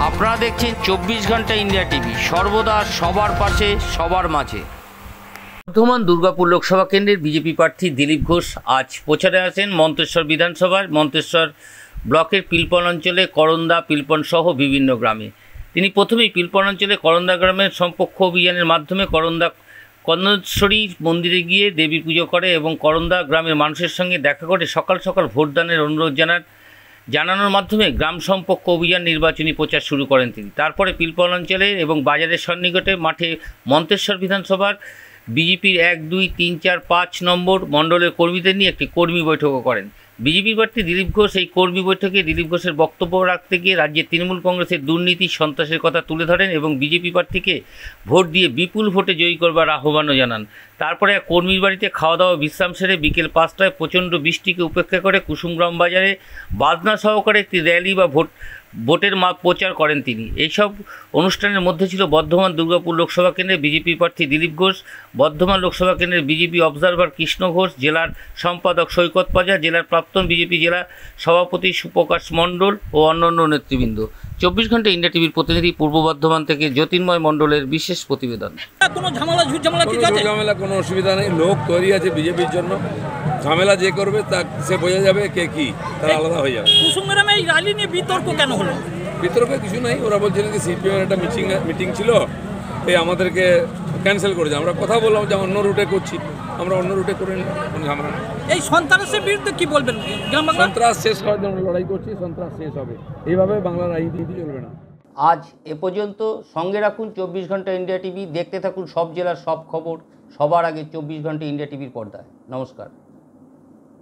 আপনারা দেখছেন 24 ঘন্টা ইন্ডিয়া টিভি, সর্বদা সবার পাশে সবার মাঝে। বর্ধমান দুর্গাপুর লোকসভা কেন্দ্রের বিজেপি প্রার্থী দিলীপ ঘোষ আজ প্রচারে আসেন মন্তেশ্বর বিধানসভার মন্তেশ্বর ব্লকের পিলপন অঞ্চলে করন্দা পিলপন সহ বিভিন্ন গ্রামে। তিনি প্রথমেই পিলপন অঞ্চলে করন্দা গ্রামের সম্পর্ক অভিযানের মাধ্যমে করন্দা কন্দেশ্বরী মন্দিরে গিয়ে দেবী পুজো করে এবং করন্দা গ্রামের মানুষের সঙ্গে দেখা করে সকাল সকাল ভোটদানের অনুরোধ জানানোর মাধ্যমে গ্রাম সম্পর্ক অভিযান নির্বাচনী প্রচার শুরু করেন তিনি। তারপরে পিলপন অঞ্চলে এবং বাজারের সন্নিকটে মাঠে মন্তেশ্বর বিধানসভার বিজেপির 1, 2, 3, 4, 5 নম্বর মণ্ডলের কর্মীদের নিয়ে একটি কর্মী বৈঠকও করেন। বিজেপি প্রার্থী দিলীপ ঘোষ এই কর্মী বৈঠকে দিলীপ ঘোষের বক্তব্য রাখতে গিয়ে রাজ্যের তৃণমূল কংগ্রেসের দুর্নীতি সন্ত্রাসের কথা তুলে ধরেন এবং বিজেপি প্রার্থীকে ভোট দিয়ে বিপুল ভোটে জয়ী করবার আহ্বানও জানান। তারপরে এক কর্মীর বাড়িতে খাওয়া দাওয়া বিশ্রাম সেরে বিকেল 5টায় প্রচণ্ড বৃষ্টিকে উপেক্ষা করে কুসুমগ্রাম বাজারে বাজনা সহকারে একটি র্যালি বা ভোটের প্রচার করেন তিনি। এইসব অনুষ্ঠানের মধ্যে ছিল বর্ধমান দুর্গাপুর লোকসভা কেন্দ্রের বিজেপি প্রার্থী দিলীপ ঘোষ, বর্ধমান লোকসভা কেন্দ্রের বিজেপি অবজারভার কৃষ্ণ ঘোষ, জেলার সম্পাদক সৈকত পাজা, জেলার প্রাক্তন বিজেপি জেলা সভাপতি সুপ্রকাশ মণ্ডল ও অন্যান্য নেতৃবৃন্দ। 24 ঘন্টা ইন্ডিয়া টিভির প্রতিনিধি পূর্ব বর্ধমান থেকে জ্যোতির্ময় মণ্ডলের বিশেষ প্রতিবেদন। কোনো ঝামেলা ঝামেলা কোনো অসুবিধা নেই, লোক তৈরি আছে বিজেপির জন্য। ঝামেলা যে করবে তা সে বোঝা যাবে কে কি, তারা আলাদা হয়ে যাবে। কুসুমগ্রামে এই র্যালি নিয়ে বিতর্ক কেন হলো? বিতর্ক কিছু নাই, ওরা বলছিলেন যে সিপিএম একটা মিটিং ছিল, এই আমাদেরকে ক্যান্সেল করেছে। আমরা কথা বললাম যে অন্য রুটে করছি, আমরা অন্য রুটে করে নিলাম, কোনো ঝামেলা নেই। এই সন্ত্রাসের বিরুদ্ধে কি বলবেন? সন্ত্রাস শেষ করার জন্য লড়াই করছি, সন্ত্রাস শেষ হবে। এইভাবে বাংলার রাজনীতি চলবে না। আজ এ পর্যন্ত। সঙ্গে রাখুন 24 ঘন্টা ইন্ডিয়া টিভি, দেখতে থাকুন সব জেলার সব খবর সবার আগে 24 ঘন্টা ইন্ডিয়া টিভির পর্দায়। নমস্কার।